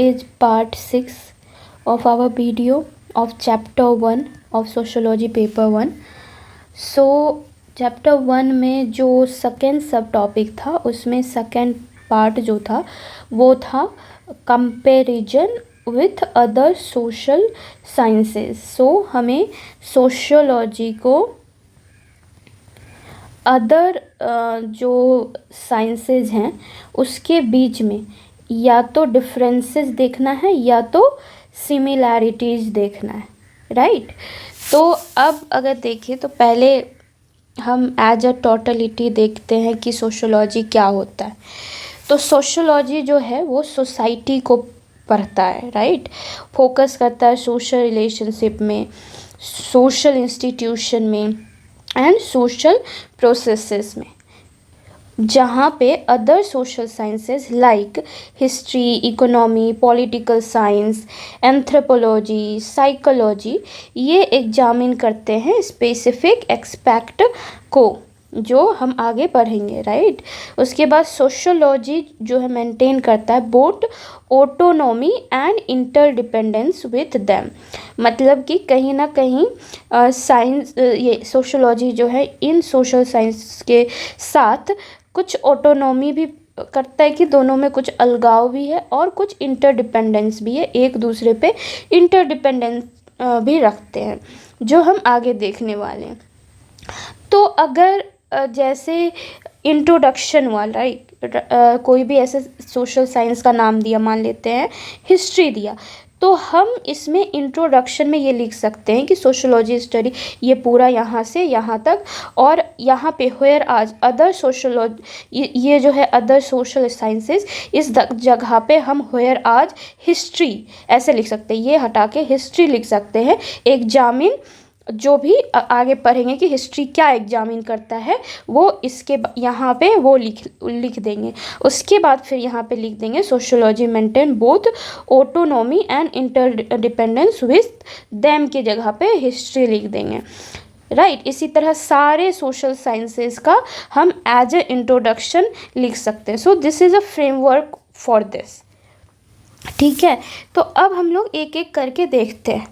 is part 6 of our video of chapter 1 of sociology paper 1. So chapter 1 में जो second सब topic था उसमें सेकेंड पार्ट जो था वो था comparison with other social sciences. So हमें सोशियोलॉजी को अदर जो साइंसेस हैं उसके बीच में या तो डिफरेंसेस देखना है या तो सिमिलैरिटीज़ देखना है, राइट. तो अब अगर देखें तो पहले हम एज अ टोटलिटी देखते हैं कि सोशियोलॉजी क्या होता है. तो सोशियोलॉजी जो है वो सोसाइटी को पढ़ता है, राइट. फोकस करता है सोशल रिलेशनशिप में, सोशल इंस्टीट्यूशन में एंड सोशल प्रोसेसेस में, जहाँ पे other social sciences like history, economy, political science, anthropology, psychology ये एग्जामिन करते हैं स्पेसिफिक एस्पेक्ट को जो हम आगे पढ़ेंगे, राइट. उसके बाद सोशियोलॉजी जो है मेंटेन करता है both autonomy and interdependence with them. मतलब कि कहीं ना कहीं साइंस ये सोशियोलॉजी जो है इन सोशल साइंस के साथ कुछ ऑटोनॉमी भी करता है कि दोनों में कुछ अलगाव भी है और कुछ इंटरडिपेंडेंस भी है, एक दूसरे पे इंटरडिपेंडेंस भी रखते हैं जो हम आगे देखने वाले हैं. तो अगर जैसे इंट्रोडक्शन वाला, राइट, कोई भी ऐसे सोशल साइंस का नाम दिया, मान लेते हैं हिस्ट्री दिया, तो हम इसमें इंट्रोडक्शन में ये लिख सकते हैं कि सोशियोलॉजी स्टडी ये पूरा यहाँ से यहाँ तक और यहाँ पे वेयर आज अदर सोशियोलॉजी ये जो है अदर सोशल साइंसेस इस जगह पे हम वेयर आज हिस्ट्री ऐसे लिख सकते हैं. ये हटा के हिस्ट्री लिख सकते हैं. एग्जामिन जो भी आगे पढ़ेंगे कि हिस्ट्री क्या एग्जामिन करता है वो इसके यहाँ पे वो लिख देंगे. उसके बाद फिर यहाँ पे लिख देंगे sociology maintain both autonomy and interdependence with them की जगह पे हिस्ट्री लिख देंगे, राइट. इसी तरह सारे सोशल साइंसेस का हम एज ए इंट्रोडक्शन लिख सकते हैं. सो this is a framework for this, ठीक है. तो अब हम लोग एक एक करके देखते हैं.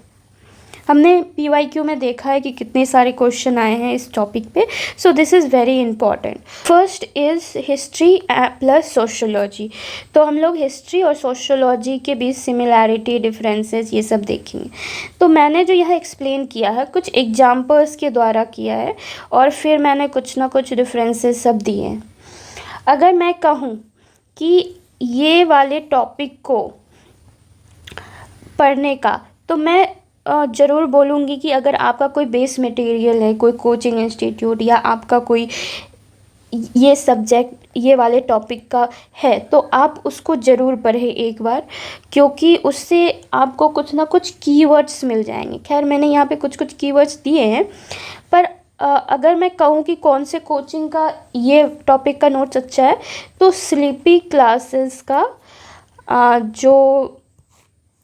हमने PYQ में देखा है कि कितने सारे क्वेश्चन आए हैं इस टॉपिक पे. सो this is very important. First is history plus sociology. तो हम लोग हिस्ट्री और सोशियोलॉजी के बीच सिमिलैरिटी, डिफरेंसेस ये सब देखेंगे. तो मैंने जो यह एक्सप्लेन किया है कुछ एग्जाम्पल्स के द्वारा किया है और फिर मैंने कुछ ना कुछ डिफरेंसेस सब दिए हैं. अगर मैं कहूँ कि ये वाले टॉपिक को पढ़ने का, तो मैं ज़रूर बोलूँगी कि अगर आपका कोई बेस मटेरियल है, कोई कोचिंग इंस्टीट्यूट या आपका कोई ये सब्जेक्ट ये वाले टॉपिक का है तो आप उसको ज़रूर पढ़ें एक बार, क्योंकि उससे आपको कुछ ना कुछ कीवर्ड्स मिल जाएंगे. खैर मैंने यहाँ पे कुछ कुछ कीवर्ड्स दिए हैं, पर अगर मैं कहूँ कि कौन से कोचिंग का ये टॉपिक का नोट्स अच्छा है तो स्लीपी क्लासेस का जो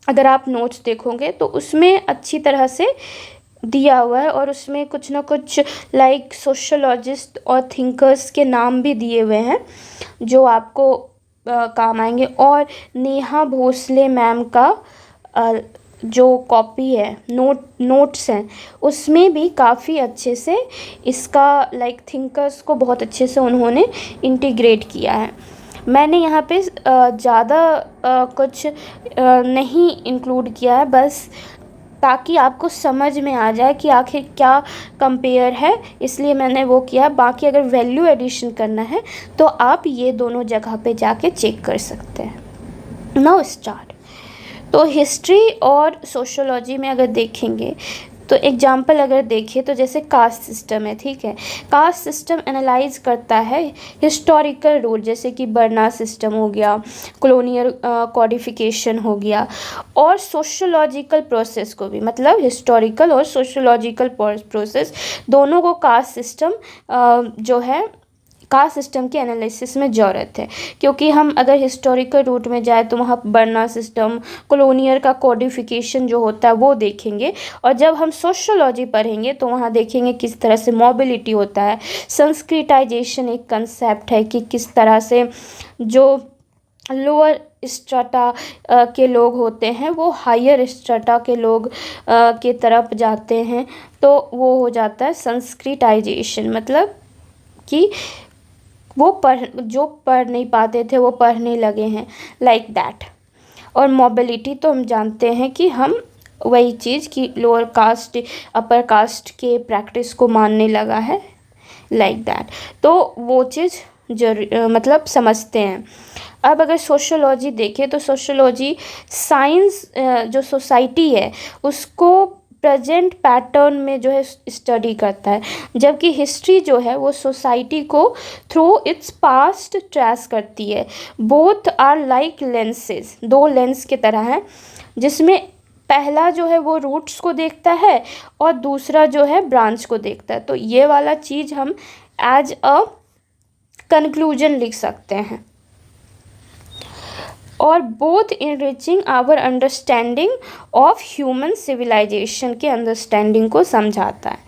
अगर आप नोट्स देखोगे तो उसमें अच्छी तरह से दिया हुआ है और उसमें कुछ ना कुछ लाइक सोशोलॉजिस्ट और थिंकर्स के नाम भी दिए हुए हैं जो आपको काम आएंगे. और नेहा भोसले मैम का जो कॉपी है नोट्स हैं उसमें भी काफ़ी अच्छे से इसका लाइक थिंकर्स को बहुत अच्छे से उन्होंने इंटीग्रेट किया है. मैंने यहाँ पे ज़्यादा कुछ नहीं इंक्लूड किया है, बस ताकि आपको समझ में आ जाए कि आखिर क्या कंपेयर है, इसलिए मैंने वो किया. बाकी अगर वैल्यू एडिशन करना है तो आप ये दोनों जगह पे जाके चेक कर सकते हैं. Now start. तो हिस्ट्री और सोशियोलॉजी में अगर देखेंगे तो एग्जाम्पल अगर देखें तो जैसे कास्ट सिस्टम है, ठीक है. कास्ट सिस्टम एनालाइज करता है हिस्टोरिकल रूल, जैसे कि बर्ना सिस्टम हो गया, कॉलोनियल कॉडिफिकेशन हो गया, और सोशियोलॉजिकल प्रोसेस को भी, मतलब हिस्टोरिकल और सोशियोलॉजिकल प्रोसेस दोनों को कास्ट सिस्टम जो है कास्ट सिस्टम के एनालिसिस में ज़रूरत है. क्योंकि हम अगर हिस्टोरिकल रूट में जाए तो वहाँ बर्ना सिस्टम, कॉलोनियल का कोडिफिकेशन जो होता है वो देखेंगे, और जब हम सोशियोलॉजी पढ़ेंगे तो वहाँ देखेंगे किस तरह से मोबिलिटी होता है. संस्कृताइजेशन एक कंसेप्ट है कि किस तरह से जो लोअर स्ट्राटा के लोग होते हैं वो हायर स्ट्राटा के लोग के तरफ जाते हैं, तो वो हो जाता है संस्कृताइजेशन, मतलब कि जो पढ़ नहीं पाते थे वो पढ़ने लगे हैं, लाइक दैट। और मोबिलिटी तो हम जानते हैं कि हम वही चीज़ कि लोअर कास्ट अपर कास्ट के प्रैक्टिस को मानने लगा है, लाइक दैट। तो वो चीज़ मतलब समझते हैं। अब अगर सोशियोलॉजी देखें तो सोशियोलॉजी साइंस जो सोसाइटी है उसको प्रेजेंट पैटर्न में जो है स्टडी करता है, जबकि हिस्ट्री जो है वो सोसाइटी को थ्रू इट्स पास्ट ट्रेस करती है। बोथ आर लाइक लेंसेज, दो लेंस की तरह है, जिसमें पहला जो है वो रूट्स को देखता है और दूसरा जो है ब्रांच को देखता है। तो ये वाला चीज़ हम एज अ कंक्लूजन लिख सकते हैं। और both enriching our understanding of human civilisation के अंडरस्टैंडिंग को समझाता है।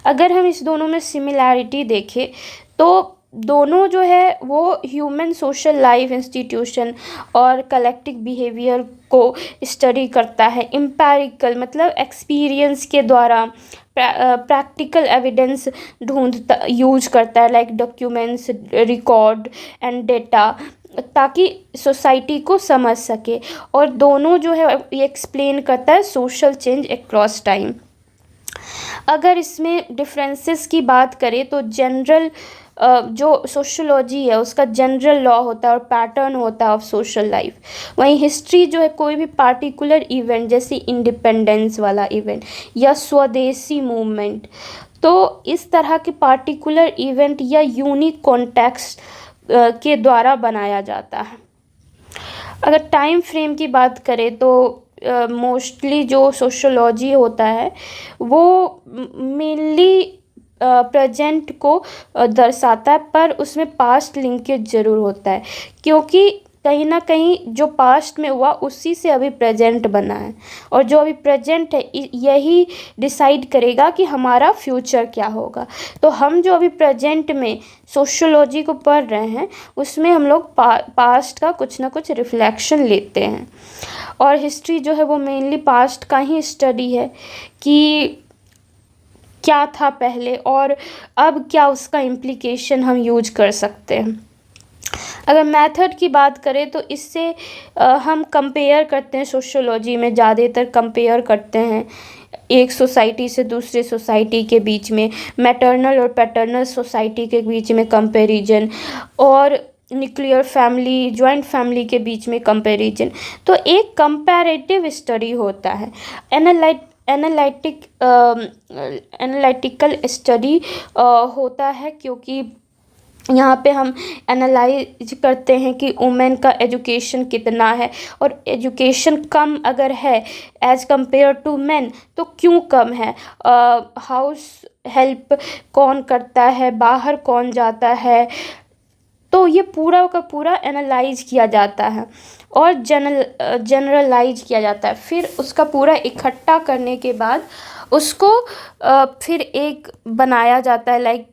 अगर हम इस दोनों में सिमिलैरिटी देखें तो दोनों जो है वो ह्यूमन सोशल लाइफ, इंस्टीट्यूशन और कलेक्टिव बिहेवियर को स्टडी करता है। एम्पिरिकल मतलब एक्सपीरियंस के द्वारा, प्रैक्टिकल एविडेंस ढूंढता यूज करता है, like documents, record and data, ताकि सोसाइटी को समझ सके। और दोनों जो है ये एक्सप्लेन करता है सोशल चेंज अक्रॉस टाइम। अगर इसमें डिफरेंसेस की बात करें तो जनरल जो सोशोलॉजी है उसका जनरल लॉ होता है और पैटर्न होता है ऑफ सोशल लाइफ। वहीं हिस्ट्री जो है कोई भी पार्टिकुलर इवेंट जैसे इंडिपेंडेंस वाला इवेंट या स्वदेशी मूवमेंट, तो इस तरह के पार्टिकुलर इवेंट या यूनिक कॉन्टेक्स्ट के द्वारा बनाया जाता है। अगर टाइम फ्रेम की बात करें तो मोस्टली जो सोशोलॉजी होता है वो मेनली प्रेजेंट को दर्शाता है, पर उसमें पास्ट लिंकेज ज़रूर होता है, क्योंकि कहीं ना कहीं जो पास्ट में हुआ उसी से अभी प्रेजेंट बना है, और जो अभी प्रेजेंट है यही डिसाइड करेगा कि हमारा फ्यूचर क्या होगा। तो हम जो अभी प्रेजेंट में सोशियोलॉजी को पढ़ रहे हैं उसमें हम लोग पास्ट का कुछ ना कुछ रिफ्लेक्शन लेते हैं। और हिस्ट्री जो है वो मेनली पास्ट का ही स्टडी है कि क्या था पहले और अब क्या उसका इम्प्लीकेशन हम यूज कर सकते हैं। अगर मेथड की बात करें तो इससे हम कंपेयर करते हैं, सोशियोलॉजी में ज़्यादातर कंपेयर करते हैं एक सोसाइटी से दूसरे सोसाइटी के बीच में, मैटरनल और पैटर्नल सोसाइटी के बीच में कंपैरिजन, और न्यूक्लियर फैमिली, जॉइंट फैमिली के बीच में कंपैरिजन। तो एक कंपैरेटिव स्टडी होता है, एनालिटिकल स्टडी होता है, क्योंकि यहाँ पे हम एनालाइज करते हैं कि वुमेन का एजुकेशन कितना है, और एजुकेशन कम अगर है एज़ कंपेयर टू मेन तो क्यों कम है, हाउस हेल्प कौन करता है, बाहर कौन जाता है। तो ये पूरा का पूरा एनालाइज किया जाता है और जनरलाइज किया जाता है। फिर उसका पूरा इकट्ठा करने के बाद उसको फिर एक बनाया जाता है, लाइक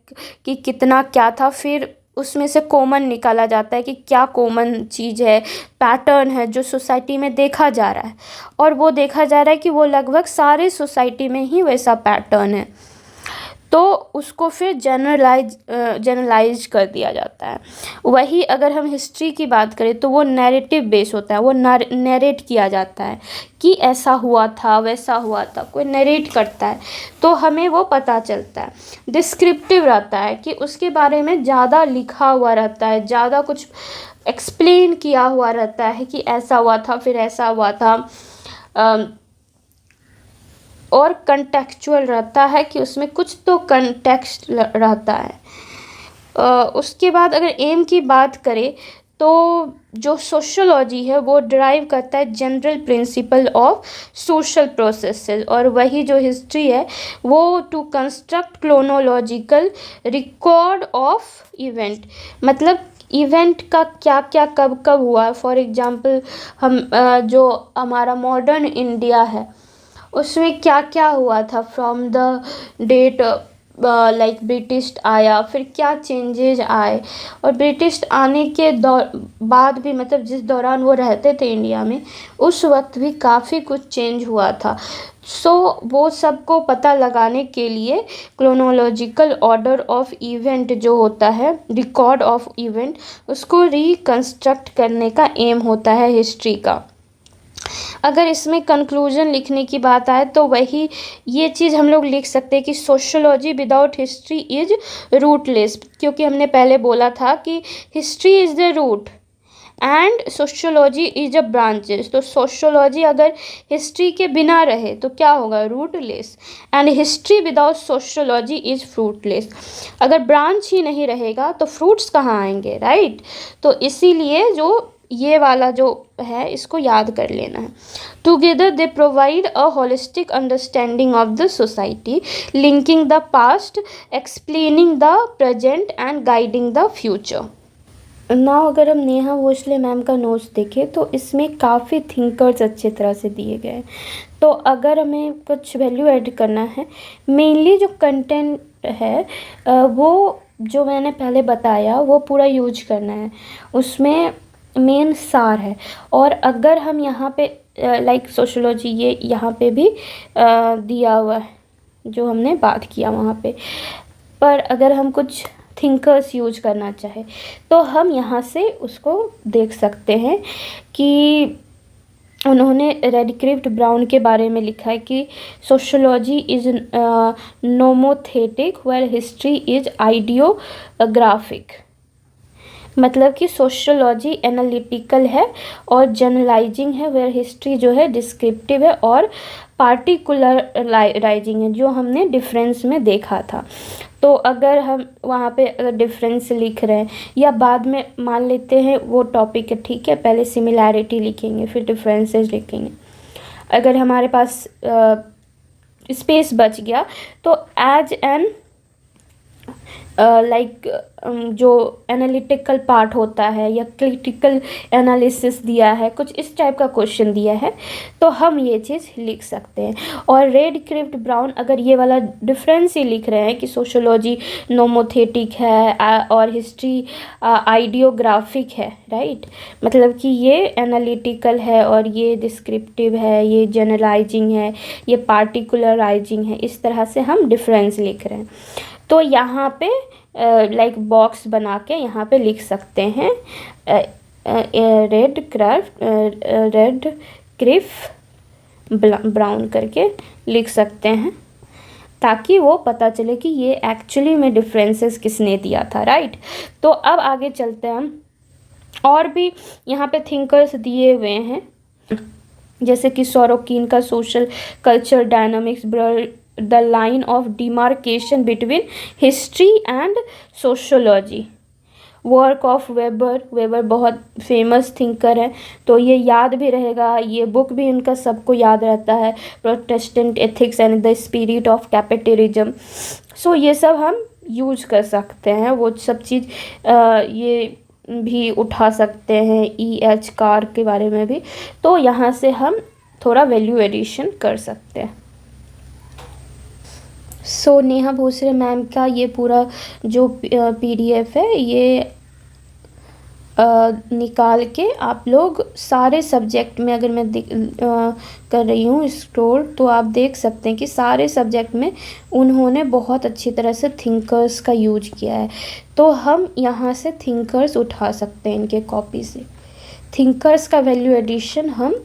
कि कितना क्या था, फिर उसमें से कॉमन निकाला जाता है कि क्या कॉमन चीज़ है, पैटर्न है जो सोसाइटी में देखा जा रहा है, और वो देखा जा रहा है कि वो लगभग सारे सोसाइटी में ही वैसा पैटर्न है, तो उसको फिर जनरलाइज कर दिया जाता है। वही अगर हम हिस्ट्री की बात करें तो वो नैरेटिव बेस होता है, वो नैरेट किया जाता है कि ऐसा हुआ था, वैसा हुआ था, कोई नैरेट करता है तो हमें वो पता चलता है। डिस्क्रिप्टिव रहता है कि उसके बारे में ज़्यादा लिखा हुआ रहता है, ज़्यादा कुछ एक्सप्लेन किया हुआ रहता है कि ऐसा हुआ था, फिर ऐसा हुआ था। और कंटेक्चुअल रहता है कि उसमें कुछ तो कंटेक्स्ट रहता है। उसके बाद अगर एम की बात करें तो जो सोशियोलॉजी है वो ड्राइव करता है general principle of social processes, और वही जो हिस्ट्री है वो to construct chronological record of event, मतलब इवेंट का क्या क्या कब कब हुआ। फॉर एग्जांपल हम जो हमारा मॉडर्न इंडिया है उसमें क्या क्या हुआ था from the date like British आया, फिर क्या चेंजेज आए, और ब्रिटिश आने के बाद भी मतलब जिस दौरान वो रहते थे इंडिया में, उस वक्त भी काफ़ी कुछ चेंज हुआ था। सो वो सबको पता लगाने के लिए क्रोनोलॉजिकल ऑर्डर ऑफ इवेंट जो होता है, रिकॉर्ड ऑफ इवेंट, उसको रिकंस्ट्रक्ट करने का एम होता है हिस्ट्री का। अगर इसमें कंक्लूजन लिखने की बात आए तो वही ये चीज़ हम लोग लिख सकते हैं कि sociology without history is rootless, क्योंकि हमने पहले बोला था कि history is the root and sociology is a branches. तो सोशियोलॉजी अगर हिस्ट्री के बिना रहे तो क्या होगा, rootless, and history without sociology is fruitless. अगर ब्रांच ही नहीं रहेगा तो फ्रूट्स कहाँ आएंगे, राइट। तो इसीलिए जो ये वाला जो है इसको याद कर लेना है। Together they provide a holistic understanding of the society, linking the past, explaining the present and guiding the future. Now अगर हम नेहा भोसले मैम का नोट्स देखें तो इसमें काफ़ी थिंकर्स अच्छे तरह से दिए गए हैं। तो अगर हमें कुछ वैल्यू ऐड करना है, मेनली जो कंटेंट है वो जो मैंने पहले बताया वो पूरा यूज करना है, उसमें मेन सार है। और अगर हम यहाँ पे लाइक सोशियोलॉजी ये यहाँ पे भी दिया हुआ है जो हमने बात किया वहाँ पे, पर अगर हम कुछ थिंकर्स यूज करना चाहे तो हम यहाँ से उसको देख सकते हैं कि उन्होंने रेडक्लिफ्ट ब्राउन के बारे में लिखा है कि sociology is nomothetic where history is ideographic. मतलब कि सोशियोलॉजी एनालिटिकल है और जनरलाइजिंग है, वेयर हिस्ट्री जो है डिस्क्रिप्टिव है और पार्टिकुलराइजिंग है, जो हमने डिफरेंस में देखा था। तो अगर हम वहाँ पे अगर डिफरेंस लिख रहे हैं या बाद में मान लेते हैं वो टॉपिक है, ठीक है, पहले सिमिलैरिटी लिखेंगे फिर डिफरेंसेस लिखेंगे। अगर हमारे पास स्पेस बच गया तो एज एन लाइक जो एनालिटिकल पार्ट होता है या क्रिटिकल एनालिसिस दिया है, कुछ इस टाइप का क्वेश्चन दिया है तो हम ये चीज़ लिख सकते हैं। और रेडक्लिफ्ट ब्राउन अगर ये वाला डिफरेंस ही लिख रहे हैं कि सोशियोलॉजी नोमोथेटिक है और हिस्ट्री आइडियोग्राफिक है, राइट, मतलब कि ये एनालिटिकल है और ये डिस्क्रिप्टिव है, ये जनरलाइजिंग है, ये पार्टिकुलराइजिंग है, इस तरह से हम डिफरेंस लिख रहे हैं। तो यहाँ पे लाइक बॉक्स बना के यहाँ पे लिख सकते हैं रेड क्रिफ ब्राउन करके लिख सकते हैं, ताकि वो पता चले कि ये एक्चुअली में डिफरेंसेस किसने दिया था, राइट। तो अब आगे चलते हैं हम, और भी यहाँ पे थिंकर्स दिए हुए हैं जैसे कि सोरोकिन का social culture dynamics the line of demarcation between history and sociology, work of weber बहुत फेमस थिंकर है, तो ये याद भी रहेगा, ये बुक भी उनका सबको याद रहता है, Protestant ethics and the spirit of capitalism. So ये सब हम यूज कर सकते हैं, वो सब चीज़ ये भी उठा सकते हैं, E.H. कार के बारे में भी, तो यहाँ से हम थोड़ा वैल्यू एडिशन कर सकते हैं। सो नेहा भोसले मैम का ये पूरा जो PDF है ये निकाल के आप लोग सारे सब्जेक्ट में, अगर मैं कर रही हूँ स्क्रॉल तो आप देख सकते हैं कि सारे सब्जेक्ट में उन्होंने बहुत अच्छी तरह से थिंकर्स का यूज किया है। तो हम यहाँ से थिंकर्स उठा सकते हैं इनके कॉपी से। थिंकर्स का वैल्यू एडिशन हम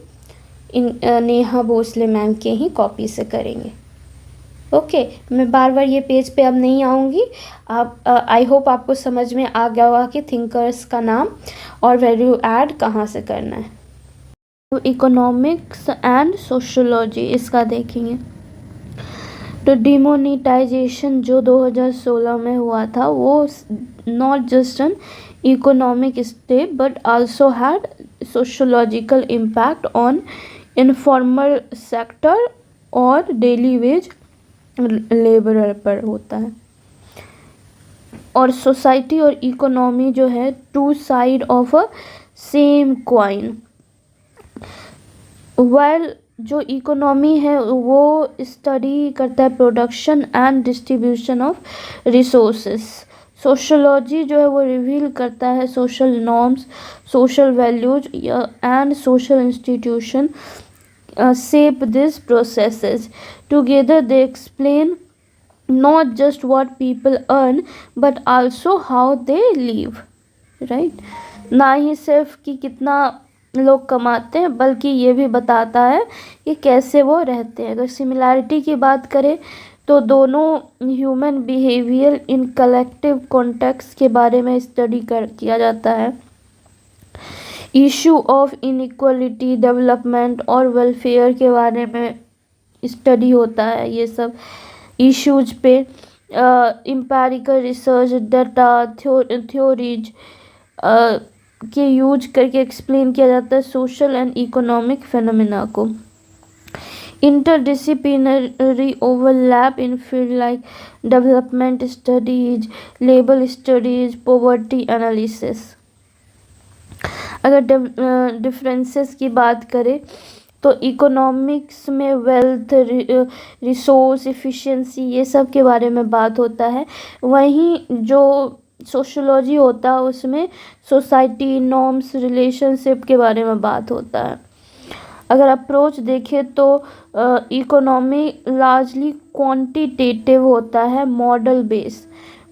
नेहा भोसले मैम के ही कॉपी से करेंगे। ओके, मैं बार बार ये पेज पे अब नहीं आऊँगी। आप आई होप आपको समझ में आ गया होगा कि थिंकर्स का नाम और वैल्यू ऐड कहाँ से करना है। तो इकोनॉमिक्स एंड सोशियोलॉजी इसका देखेंगे। तो डिमोनेटाइजेशन जो 2016 में हुआ था वो not just an economic step but also had sociological impact on informal sector और डेली वेज लेबर पर होता है। और सोसाइटी और इकोनॉमी जो है two side of a same coin. While जो इकोनॉमी है वो स्टडी करता है production and distribution of resources, sociology जो है वो रिवील करता है social norms, social values and social institution shape these processes. Together, they explain not just what people earn, but also how they live. Right? ना ही सिर्फ कि कितना लोग कमाते हैं, बल्कि ये भी बताता है कि कैसे वो रहते हैं. अगर सिमिलैरिटी की बात करें तो दोनों human behaviour in collective context के बारे में स्टडी किया जाता है. इशू ऑफ इनइक्वालिटी, डेवलपमेंट और वेलफेयर के बारे में स्टडी होता है. ये सब इश्यूज पे एम्पिरिकल रिसर्च, डाटा, थ्योरीज के यूज करके एक्सप्लेन किया जाता है सोशल एंड इकोनॉमिक फेनोमेना को. इंटरडिसिप्लिनरी ओवरलैप इन field like development studies, labour studies, poverty analysis. अगर डिफरेंसेस की बात करें तो इकोनॉमिक्स में वेल्थ, रिसोर्स, एफिशिएंसी ये सब के बारे में बात होता है. वहीं जो सोशोलॉजी होता है उसमें सोसाइटी, नॉर्म्स, रिलेशनशिप के बारे में बात होता है. अगर अप्रोच देखें तो इकोनॉमी लार्जली क्वांटिटेटिव होता है, मॉडल बेस.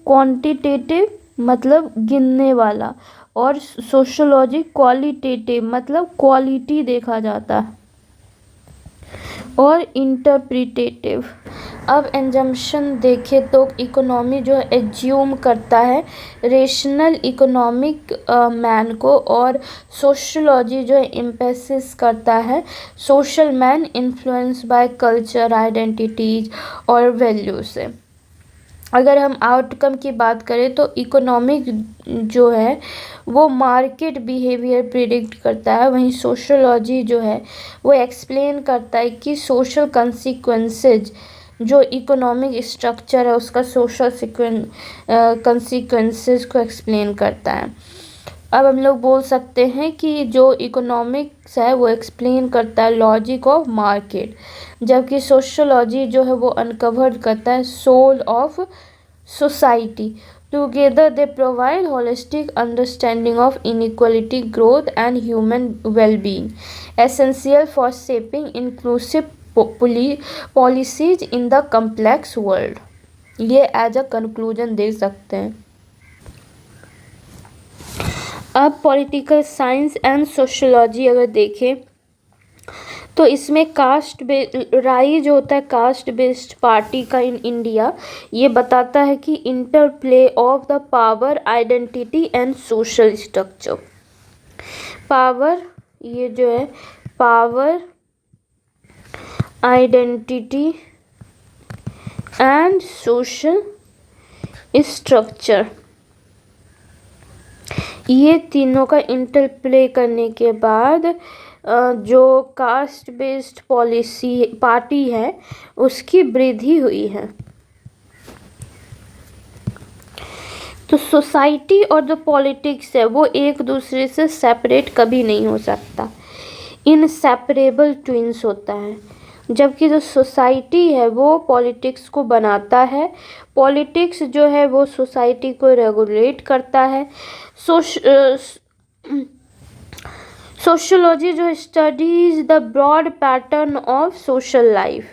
क्वांटिटेटिव मतलब गिनने वाला, और सोशोलॉजी क्वालिटेटिव मतलब क्वालिटी देखा जाता है, और इंटरप्रिटेटिव. अब एंजम्पशन देखें तो इकोनॉमी जो एज्यूम करता है रेशनल इकोनॉमिक मैन को, और सोशोलॉजी जो एम्फेसिस करता है social man influence by culture, identities और वैल्यू से. अगर हम आउटकम की बात करें तो इकोनॉमिक जो है वो मार्केट बिहेवियर प्रिडिक्ट करता है, वहीं सोशोलॉजी जो है वो एक्सप्लेन करता है कि सोशल कंसीक्वेंसेज, जो इकोनॉमिक स्ट्रक्चर है उसका सोशल कंसीक्वेंसेज को एक्सप्लेन करता है. अब हम लोग बोल सकते हैं कि जो इकोनॉमिक्स है वो एक्सप्लेन करता है लॉजिक ऑफ मार्केट, जबकि सोशोलॉजी जो है वो अनकवर करता है soul of society. Together they provide holistic understanding of inequality, growth and human wellbeing, essential for shaping inclusive policies in the complex world. ये एज अ कंक्लूजन दे सकते हैं. अब पॉलिटिकल साइंस एंड सोशोलॉजी अगर देखें तो इसमें कास्ट राई जो होता है कास्ट बेस्ड पार्टी का इन इंडिया, ये बताता है कि interplay of the power, identity and social structure. Power, ये जो है power, identity and social structure, ये तीनों का इंटरप्ले करने के बाद जो कास्ट बेस्ड पॉलिसी पार्टी है उसकी वृद्धि हुई है. तो सोसाइटी और जो पॉलिटिक्स है वो एक दूसरे से सेपरेट कभी नहीं हो सकता, इनसेपरेबल ट्विंस होता है. जबकि जो सोसाइटी है वो पॉलिटिक्स को बनाता है, पॉलिटिक्स जो है वो सोसाइटी को रेगुलेट करता है. सोशोलॉजी जो studies the broad pattern of social life,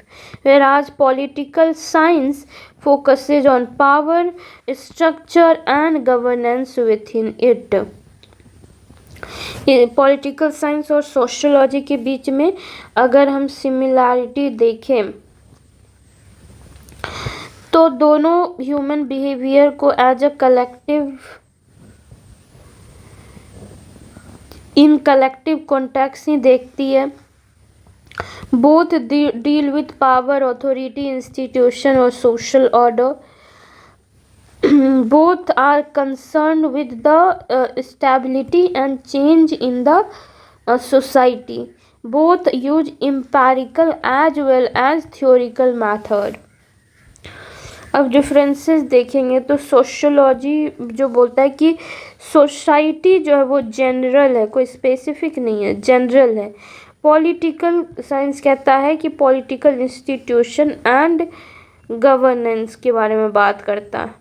whereas political science focuses on power, structure and governance within it. Political science और सोशोलॉजी के बीच में अगर हम सिमिलैरिटी देखें तो दोनों ह्यूमन बिहेवियर को as a collective in collective context ही देखती है. Both deal with power, authority, institution और social order. both are concerned with the stability and change in the society. Both use empirical as well as theoretical method. अब differences देखेंगे तो sociology जो बोलता है कि सोसाइटी जो है वो जनरल है, कोई स्पेसिफिक नहीं है, जनरल है. पॉलिटिकल साइंस कहता है कि पॉलिटिकल इंस्टीट्यूशन एंड गवर्नेंस के बारे में बात करता है।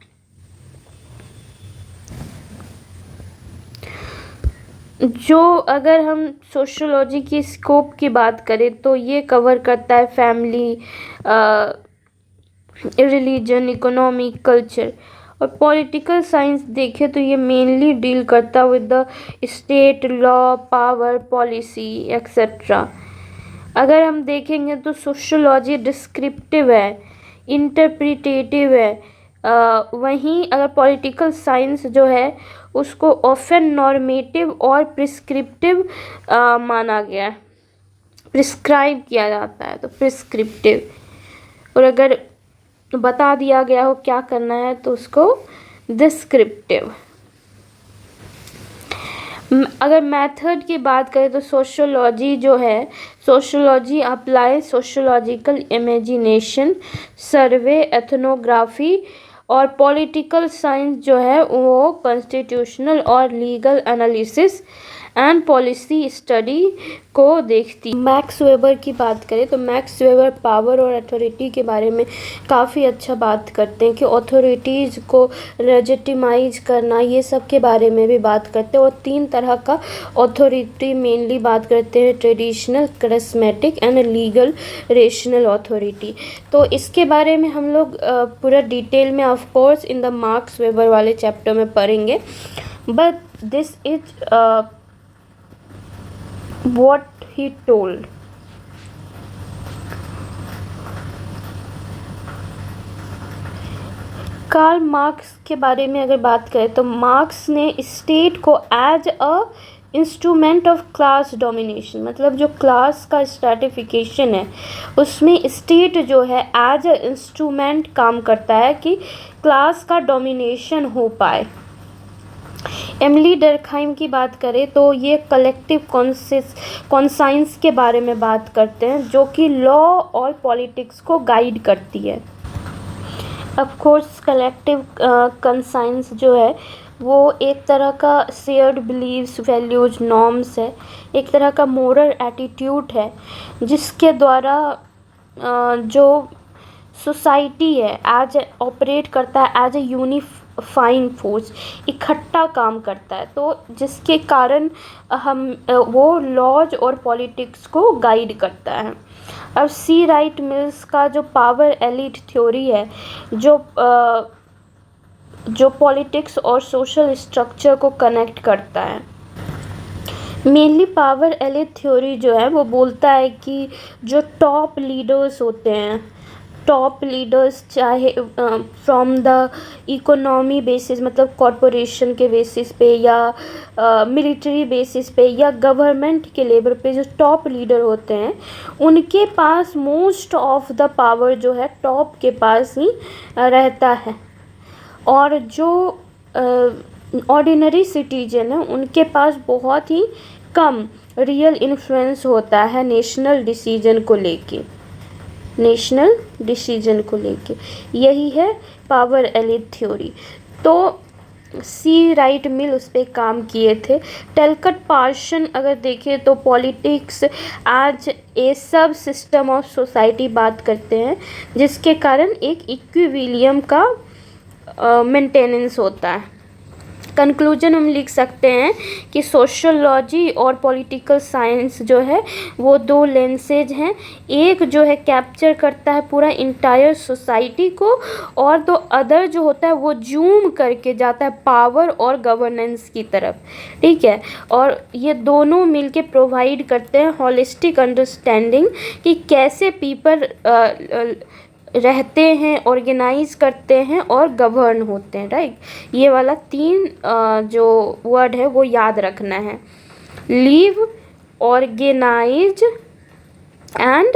जो अगर हम सोशियोलॉजी की स्कोप की बात करें तो ये कवर करता है फैमिली, रिलीजन, इकोनॉमी, कल्चर। और पॉलिटिकल साइंस देखें तो ये मेनली डील करता with the state, law, power, policy etcetera. अगर हम देखेंगे तो सोशियोलॉजी डिस्क्रिप्टिव है, इंटरप्रिटेटिव है, वहीं अगर पॉलिटिकल साइंस जो है उसको ऑफन नॉर्मेटिव और प्रिस्क्रिप्टिव माना गया है, प्रिस्क्राइब किया जाता है तो प्रिस्क्रिप्टिव। और अगर बता दिया गया हो क्या करना है तो उसको डिस्क्रिप्टिव। अगर मेथड की बात करें तो सोशियोलॉजी जो है, सोशियोलॉजी अप्लाई सोशियोलॉजिकल इमेजिनेशन, सर्वे, एथनोग्राफी। और पॉलिटिकल साइंस जो है वो कॉन्स्टिट्यूशनल और legal analysis and policy study को देखती। मैक्स वेबर की बात करें तो मैक्स वेबर पावर और अथॉरिटी के बारे में काफ़ी अच्छा बात करते हैं कि अथॉरिटीज़ को लेजिटिमाइज करना, ये सब के बारे में भी बात करते हैं। और 3 तरह का अथॉरिटी मेनली बात करते हैं, traditional, charismatic and legal rational authority. तो इसके बारे में हम लोग पूरा डिटेल में of course in the Max Weber वाले चैप्टर में पढ़ेंगे, but this is what he told। Karl Marx के बारे में अगर बात करें तो मार्क्स ने स्टेट को as a instrument of class domination, मतलब जो क्लास का स्ट्रैटिफिकेशन है उसमें स्टेट जो है एज अ इंस्ट्रूमेंट काम करता है कि क्लास का डोमिनेशन हो पाए। एमिली डर्कहाइम की बात करें तो ये कलेक्टिव कॉन्साइंस के बारे में बात करते हैं जो कि लॉ और पॉलिटिक्स को गाइड करती है। ऑफ कोर्स कलेक्टिव कॉन्साइंस जो है वो एक तरह का शेयर्ड बिलीव्स, वैल्यूज, नॉर्म्स है, एक तरह का मोरल एटीट्यूड है जिसके द्वारा जो सोसाइटी है एज ऑपरेट करता है एज ए यूनिफाइंग फोर्स, इकट्ठा काम करता है, तो जिसके कारण हम वो लॉज और पॉलिटिक्स को गाइड करता है। अब सी राइट मिल्स का जो पावर एलिट थ्योरी है जो पॉलिटिक्स और सोशल स्ट्रक्चर को कनेक्ट करता है। मेनली पावर एलिट थ्योरी जो है वो बोलता है कि जो टॉप लीडर्स होते हैं, टॉप लीडर्स चाहे फ्रॉम द इकोनॉमी बेसिस, मतलब कॉरपोरेशन के बेसिस पे या मिलिट्री बेसिस पे या गवर्नमेंट के लेवल पे, जो टॉप लीडर होते हैं उनके पास मोस्ट ऑफ द पावर जो है टॉप के पास ही रहता है। और जो ऑर्डिनरी सिटीजन है उनके पास बहुत ही कम रियल इन्फ्लुएंस होता है नेशनल डिसीजन को लेके। यही है पावर एलिट थ्योरी। तो सी राइट मिल उस पर काम किए थे। टेलकट पार्सन अगर देखें तो पॉलिटिक्स आज ए सब सिस्टम ऑफ सोसाइटी बात करते हैं जिसके कारण एक इक्विलिब्रियम का मेंटेनेंस होता है। कंक्लूजन हम लिख सकते हैं कि सोशियोलॉजी और पॉलिटिकल साइंस जो है वो 2 लेंसेज हैं। एक जो है कैप्चर करता है पूरा इंटायर सोसाइटी को, और तो अदर जो होता है वो जूम करके जाता है पावर और गवर्नेंस की तरफ, ठीक है। और ये दोनों मिलके प्रोवाइड करते हैं होलिस्टिक अंडरस्टैंडिंग कि कैसे पीपल रहते हैं, ऑर्गेनाइज करते हैं और गवर्न होते हैं, राइट। ये वाला 3 जो वर्ड है वो याद रखना है, live, organise and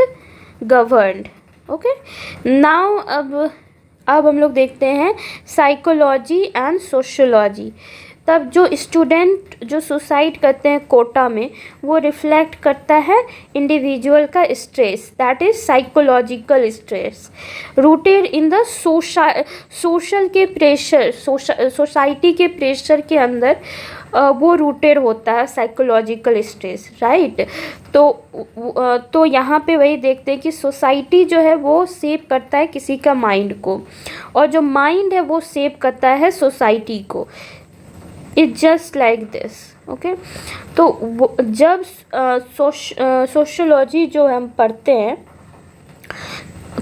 governed. Okay, now अब हम लोग देखते हैं साइकोलॉजी एंड सोशियोलॉजी। तब जो स्टूडेंट जो सुसाइड करते हैं कोटा में, वो रिफ्लेक्ट करता है इंडिविजुअल का stress, that is psychological stress rooted in the social के प्रेशर, सोसाइटी के प्रेशर के अंदर वो रूटेड होता है साइकोलॉजिकल स्ट्रेस, राइट। तो यहाँ पे वही देखते हैं कि सोसाइटी जो है वो शेप करता है किसी का माइंड को, और जो माइंड है वो शेप करता है सोसाइटी को। It's just like this, okay. तो जब सोशोलॉजी जो हम पढ़ते हैं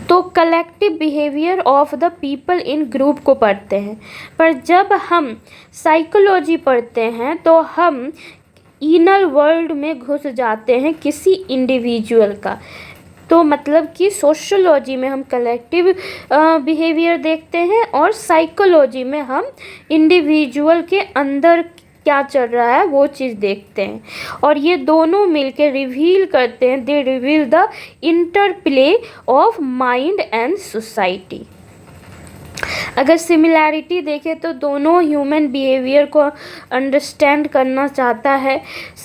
तो collective behaviour of the people in group को पढ़ते हैं, पर जब हम साइकोलॉजी पढ़ते हैं तो हम इनर वर्ल्ड में घुस जाते हैं किसी इंडिविजुअल का। तो मतलब कि सोशोलॉजी में हम कलेक्टिव बिहेवियर देखते हैं और साइकोलॉजी में हम इंडिविजुअल के अंदर क्या चल रहा है वो चीज़ देखते हैं, और ये दोनों मिलकर रिवील करते हैं, they reveal the interplay of mind and society. अगर सिमिलैरिटी देखें तो दोनों ह्यूमन बिहेवियर को अंडरस्टैंड करना चाहता है,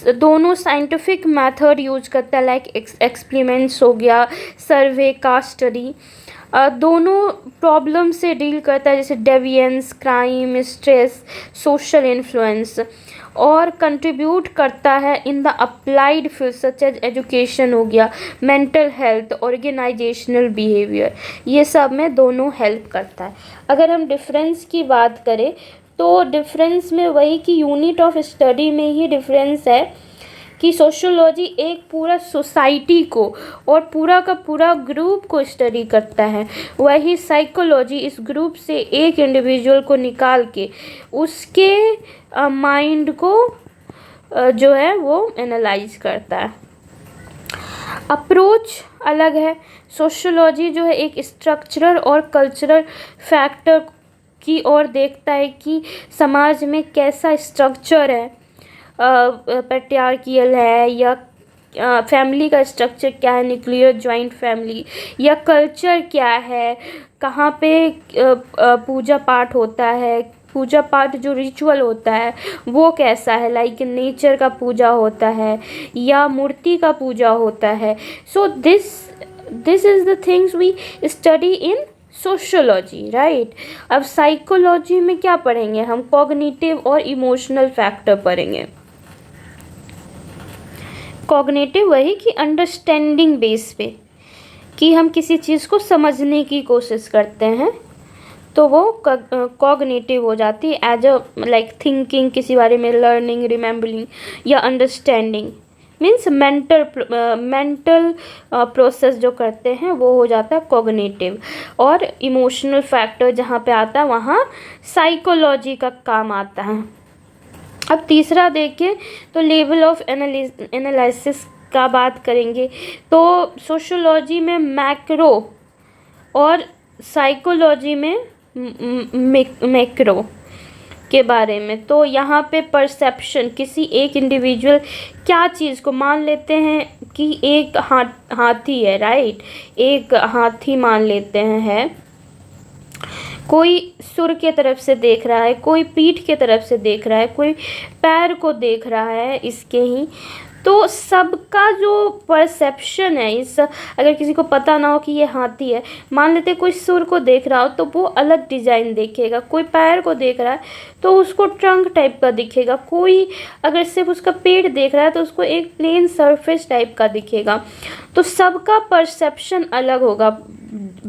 दोनों साइंटिफिक मेथड यूज करता है, लाइक एक्सपेरिमेंट्स हो गया, सर्वे का स्टडी, दोनों प्रॉब्लम से डील करता है, जैसे deviance, crime, stress, social influence, और कंट्रीब्यूट करता है in the applied field such as education हो गया, मेंटल हेल्थ, ऑर्गेनाइजेशनल बिहेवियर, ये सब में दोनों हेल्प करता है। अगर हम डिफरेंस की बात करें तो डिफरेंस में वही कि यूनिट ऑफ स्टडी में ही डिफरेंस है कि सोशोलॉजी एक पूरा सोसाइटी को और पूरा का पूरा ग्रुप को स्टडी करता है, वही साइकोलॉजी इस ग्रुप से एक इंडिविजुअल को निकाल के उसके माइंड को जो है वो एनालाइज करता है। अप्रोच अलग है। सोशोलॉजी जो है एक स्ट्रक्चरल और कल्चरल फैक्टर की ओर देखता है कि समाज में कैसा स्ट्रक्चर है, पैट्रियार्कियल है या फैमिली का स्ट्रक्चर क्या है, न्यूक्लियर जॉइंट फैमिली, या कल्चर क्या है, कहाँ पे पूजा पाठ होता है, पूजा पाठ जो रिचुअल होता है वो कैसा है, लाइक नेचर का पूजा होता है या मूर्ति का पूजा होता है। So this is the things we study in sociology, right. अब साइकोलॉजी में क्या पढ़ेंगे हम, कॉग्निटिव और इमोशनल फैक्टर पढ़ेंगे। कॉग्निटिव वही कि अंडरस्टैंडिंग बेस पे कि हम किसी चीज़ को समझने की कोशिश करते हैं, तो वो कॉग्निटिव हो जाती है, एज अ लाइक थिंकिंग किसी बारे में, लर्निंग, रिमेम्बरिंग या अंडरस्टैंडिंग मीन्स मेंटल प्रोसेस जो करते हैं वो हो जाता है कॉग्निटिव। और इमोशनल फैक्टर जहाँ पे आता है वहाँ साइकोलॉजी का काम आता है। अब तीसरा देखें तो लेवल ऑफ एनालिसिस का बात करेंगे, तो सोशोलॉजी में मैक्रो और साइकोलॉजी में मैक्रो के बारे में। तो यहाँ पे परसेप्शन, किसी एक इंडिविजुअल क्या चीज़ को मान लेते हैं कि एक हाथी है, राइट, एक हाथी मान लेते हैं है, कोई सुर के तरफ से देख रहा है, कोई पीठ के तरफ से देख रहा है, कोई पैर को देख रहा है इसके ही। तो सबका जो परसेप्शन है, इस अगर किसी को पता ना हो कि ये हाथी है, मान लेते कोई सुर को देख रहा हो तो वो अलग डिज़ाइन देखेगा, कोई पैर को देख रहा है तो उसको ट्रंक टाइप का दिखेगा, कोई अगर सिर्फ उसका पेट देख रहा है तो उसको एक प्लेन सरफेस टाइप का दिखेगा। तो सबका परसेप्शन अलग होगा,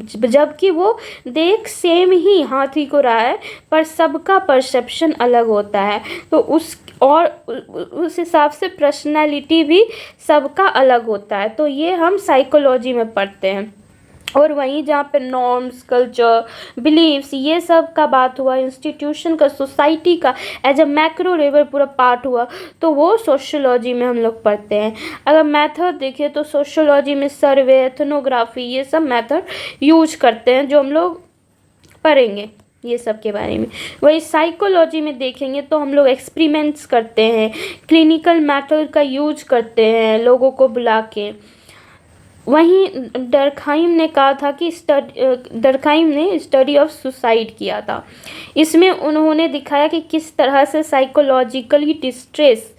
जबकि वो देख सेम ही हाथी को रहा है पर सबका परसेप्शन अलग होता है। तो उस हिसाब से पर्सनालिटी भी सबका अलग होता है। तो ये हम साइकोलॉजी में पढ़ते हैं। और वहीं जहाँ पे नॉर्म्स, कल्चर, बिलीव्स, ये सब का बात हुआ, इंस्टीट्यूशन का, सोसाइटी का एज अ मैक्रो लेवल पूरा पार्ट हुआ, तो वो सोशोलॉजी में हम लोग पढ़ते हैं। अगर मेथड देखें तो सोशोलॉजी में सर्वे, एथनोग्राफी, ये सब मेथड यूज करते हैं जो हम लोग पढ़ेंगे ये सब के बारे में। वही साइकोलॉजी में देखेंगे तो हम लोग एक्सपेरिमेंट्स करते हैं, क्लिनिकल मेथड का यूज करते हैं लोगों को बुला के। वहीं डर्कहाइम ने कहा था कि डर्कहाइम ने स्टडी ऑफ सुसाइड किया था। इसमें उन्होंने दिखाया कि किस तरह से साइकोलॉजिकली डिस्ट्रेस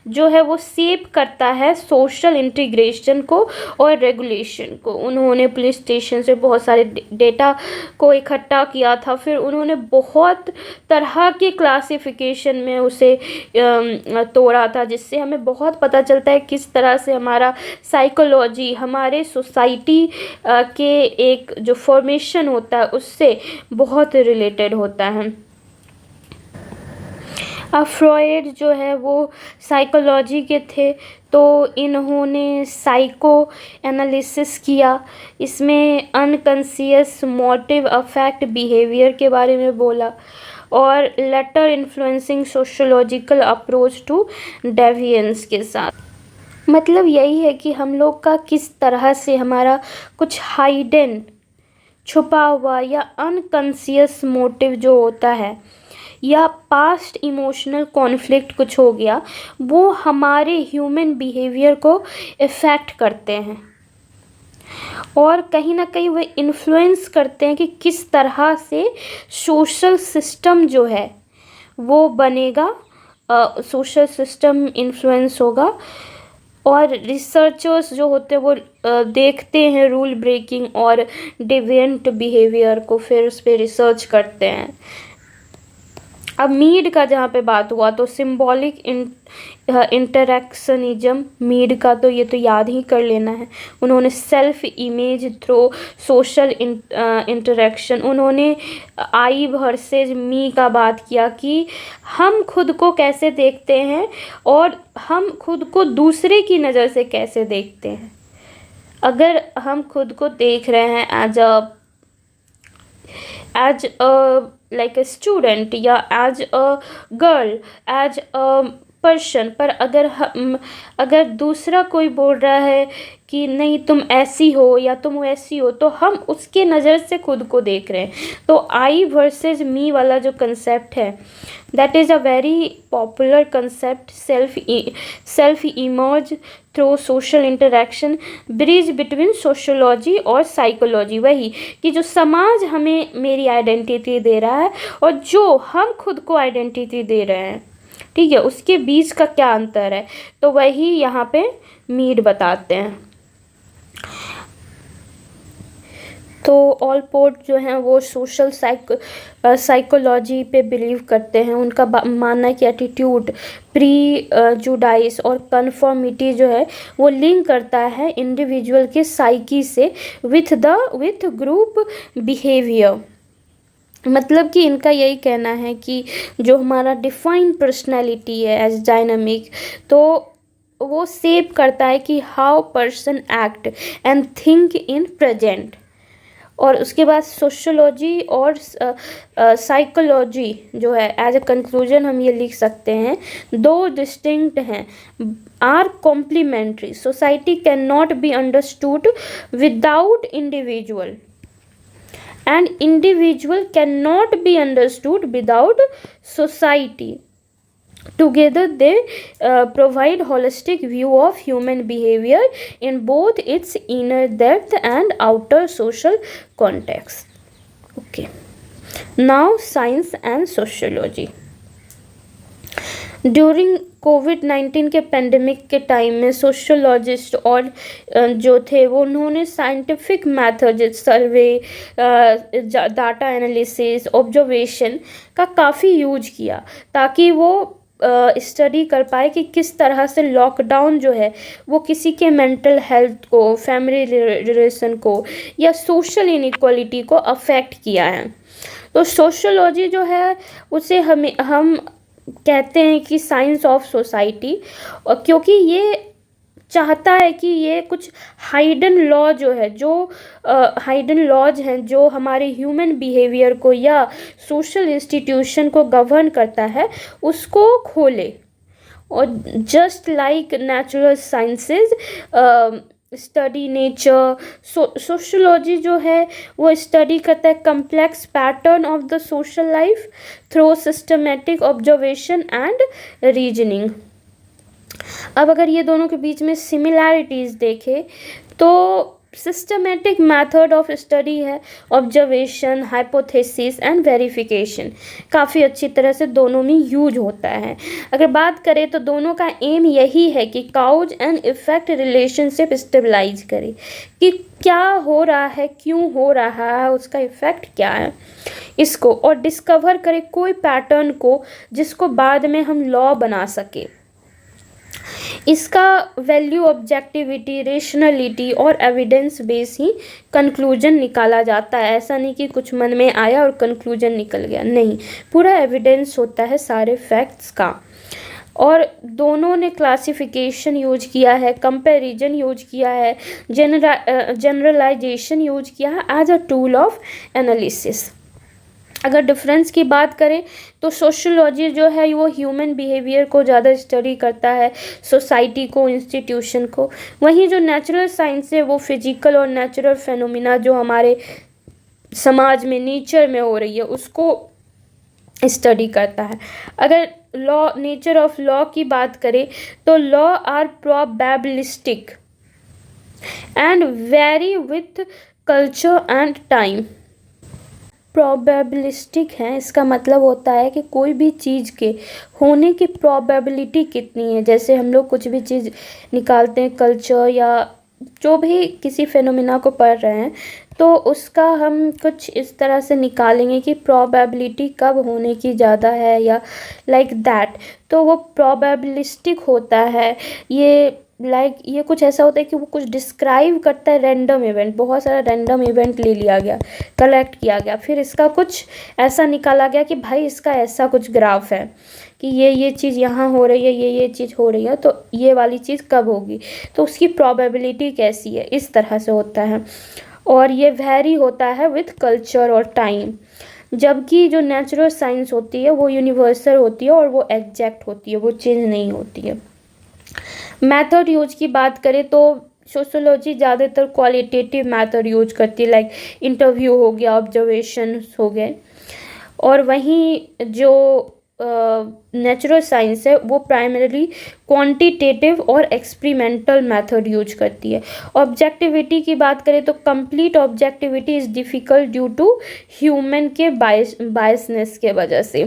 जो है वो शेप करता है सोशल इंटीग्रेशन को और रेगुलेशन को। उन्होंने पुलिस स्टेशन से बहुत सारे डेटा को इकट्ठा किया था, फिर उन्होंने बहुत तरह के क्लासिफिकेशन में उसे तोड़ा था, जिससे हमें बहुत पता चलता है किस तरह से हमारा साइकोलॉजी हमारे सोसाइटी के एक जो फॉर्मेशन होता है उससे बहुत रिलेटेड होता है। अब फ्रॉयड जो है वो साइकोलॉजी के थे, तो इन्होंने साइको एनालिसिस किया। इसमें अनकंसियस मोटिव अफेक्ट बिहेवियर के बारे में बोला और later influencing sociological approach to deviance के साथ। मतलब यही है कि हम लोग का किस तरह से हमारा कुछ हाइडन छुपा हुआ या अनकंसियस मोटिव जो होता है या पास्ट इमोशनल कॉन्फ्लिक्ट कुछ हो गया, वो हमारे ह्यूमन बिहेवियर को इफ़ेक्ट करते हैं और कहीं ना कहीं वो इन्फ्लुएंस करते हैं कि किस तरह से सोशल सिस्टम जो है वो बनेगा, सोशल सिस्टम इन्फ्लुएंस होगा। और रिसर्चर्स जो होते हैं वो देखते हैं रूल ब्रेकिंग और डिविएंट बिहेवियर को, फिर उस पर रिसर्च करते हैं। अब मीड का जहाँ पे बात हुआ तो सिंबॉलिक इंटरेक्शनिज्म, मीड का तो ये तो याद ही कर लेना है। उन्होंने self image through social interaction, उन्होंने आई वर्सेस मी का बात किया कि हम खुद को कैसे देखते हैं और हम खुद को दूसरे की नज़र से कैसे देखते हैं। अगर हम खुद को देख रहे हैं as a like a student या as a girl, as a person, पर अगर दूसरा कोई बोल रहा है कि नहीं तुम ऐसी हो या तुम वैसी हो, तो हम उसके नज़र से खुद को देख रहे हैं। तो आई वर्सेस मी वाला जो कंसेप्ट है, that is a very popular concept. Self emerge through social interaction, bridge between sociology और साइकोलॉजी। वही कि जो समाज हमें मेरी आइडेंटिटी दे रहा है और जो हम खुद को आइडेंटिटी दे रहे हैं, ठीक है, उसके बीच का क्या अंतर है, तो वही यहाँ पे मीड बताते हैं। तो ऑलपोर्ट जो हैं वो सोशल साइकोलॉजी पे बिलीव करते हैं। उनका मानना है कि एटीट्यूड, प्रीजुडाइस और कन्फर्मिटी जो है वो लिंक करता है इंडिविजुअल के साइकी से विथ ग्रुप बिहेवियर। मतलब कि इनका यही कहना है कि जो हमारा डिफाइंड पर्सनैलिटी है एज डायनामिक, तो वो शेप करता है कि how person act and think in present. और उसके बाद सोशोलॉजी और साइकोलॉजी जो है एज ए कंक्लूजन हम ये लिख सकते हैं, दो डिस्टिंक्ट हैं, are complementary. Society can not be understood without individual and individual cannot be understood without society. Together they provide holistic view of human behavior in both its inner depth and outer social context. Okay, now science and sociology. During कोविड-19 के pandemic के time में sociologist और जो थे वो उन्होंने scientific method, सर्वे, data analysis, observation का काफ़ी यूज किया ताकि वो स्टडी कर पाए कि किस तरह से लॉकडाउन जो है वो किसी के मेंटल हेल्थ को, फैमिली रिलेशन को या सोशल इनइक्वालिटी को अफेक्ट किया है। तो सोशोलॉजी जो है उसे हम कहते हैं कि साइंस ऑफ सोसाइटी, और क्योंकि ये चाहता है कि ये कुछ हाइडन लॉ जो है, जो हाइडन लॉज हैं जो हमारे ह्यूमन बिहेवियर को या सोशल इंस्टीट्यूशन को गवर्न करता है, उसको खोले। और just like natural sciences study nature, sociology जो है वो स्टडी करता है complex pattern of the social life through systematic observation and reasoning. अब अगर ये दोनों के बीच में सिमिलैरिटीज़ देखें तो सिस्टमेटिक मेथड ऑफ स्टडी है ऑब्जर्वेशन, हाइपोथेसिस एंड वेरिफिकेशन। काफ़ी अच्छी तरह से दोनों में यूज होता है। अगर बात करें तो दोनों का एम यही है कि cause and effect relationship stabilise करे, कि क्या हो रहा है, क्यों हो रहा है, उसका इफेक्ट क्या है इसको, और डिस्कवर करे कोई पैटर्न को जिसको बाद में हम लॉ बना सके। इसका वैल्यू ऑब्जेक्टिविटी, रेशनलिटी और एविडेंस बेस ही कंक्लूजन निकाला जाता है। ऐसा नहीं कि कुछ मन में आया और कंक्लूजन निकल गया, नहीं, पूरा एविडेंस होता है सारे फैक्ट्स का। और दोनों ने क्लासिफिकेशन यूज किया है, कंपैरिजन यूज किया है, जनरलाइजेशन यूज किया है as a tool of analysis. अगर डिफरेंस की बात करें तो सोशियोलॉजी जो है वो ह्यूमन बिहेवियर को ज़्यादा स्टडी करता है, सोसाइटी को, इंस्टीट्यूशन को। वहीं जो नेचुरल साइंस है वो फिजिकल और नेचुरल फेनोमिना जो हमारे समाज में, नेचर में हो रही है, उसको स्टडी करता है। अगर लॉ, नेचर ऑफ लॉ की बात करें तो law are probabilistic and vary with culture and time. Probabilistic है, इसका मतलब होता है कि कोई भी चीज़ के होने की प्रोबेबिलिटी कितनी है। जैसे हम लोग कुछ भी चीज़ निकालते हैं, कल्चर या जो भी किसी फेनोमिना को पढ़ रहे हैं, तो उसका हम कुछ इस तरह से निकालेंगे कि प्रोबेबिलिटी कब होने की ज़्यादा है या लाइक दैट, तो वो प्रोबेबिलिस्टिक होता है। ये ये कुछ ऐसा होता है कि वो कुछ डिस्क्राइब करता है रैंडम इवेंट, बहुत सारा रैंडम इवेंट ले लिया गया, कलेक्ट किया गया, फिर इसका कुछ ऐसा निकाला गया कि भाई इसका ऐसा कुछ ग्राफ है कि ये चीज़ यहाँ हो रही है, ये चीज़ हो रही है, तो ये वाली चीज़ कब होगी, तो उसकी प्रोबेबिलिटी कैसी है, इस तरह से होता है। और ये वेरी होता है विथ कल्चर और टाइम। जबकि जो नेचुरल साइंस होती है वो यूनिवर्सल होती है और वो एग्जैक्ट होती है, वो चेंज नहीं होती है। मेथड यूज की बात करें तो सोशियोलॉजी ज़्यादातर क्वालिटेटिव मेथड यूज करती है, लाइक इंटरव्यू हो गया, ऑब्जर्वेशन हो गए। और वहीं जो नेचुरल साइंस है वो प्राइमरीली क्वांटिटेटिव और एक्सपेरिमेंटल मेथड यूज करती है। ऑब्जेक्टिविटी की बात करें तो complete objectivity is difficult due to human के बायसनेस के वजह से।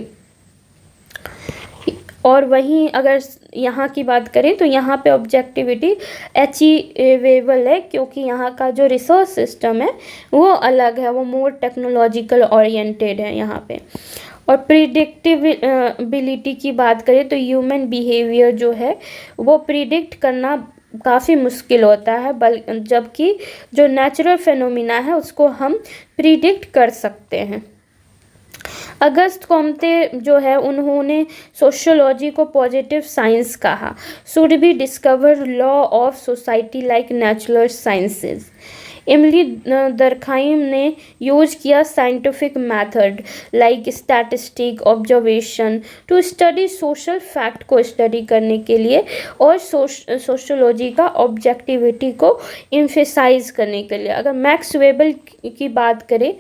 और वहीं अगर यहाँ की बात करें तो यहाँ पे ऑब्जेक्टिविटी अचीवेबल है, क्योंकि यहाँ का जो रिसर्च सिस्टम है वो अलग है, वो मोर टेक्नोलॉजिकल ओरिएंटेड है यहाँ पे। और प्रिडिक्टिबिलिटी की बात करें तो ह्यूमन बिहेवियर जो है वो प्रिडिक्ट करना काफ़ी मुश्किल होता है, जबकि जो नेचुरल फेनोमिना है उसको हम प्रिडिक्ट कर सकते हैं। अगस्त कॉम्ते जो है उन्होंने सोशियोलॉजी को पॉजिटिव साइंस कहा। Should be discover law of society like natural sciences. Emile Durkheim ने यूज किया scientific method like statistic, observation to study social fact को स्टडी करने के लिए, और सोशियोलॉजी का ऑब्जेक्टिविटी को एम्फेसाइज करने के लिए। अगर मैक्स वेबल की बात करें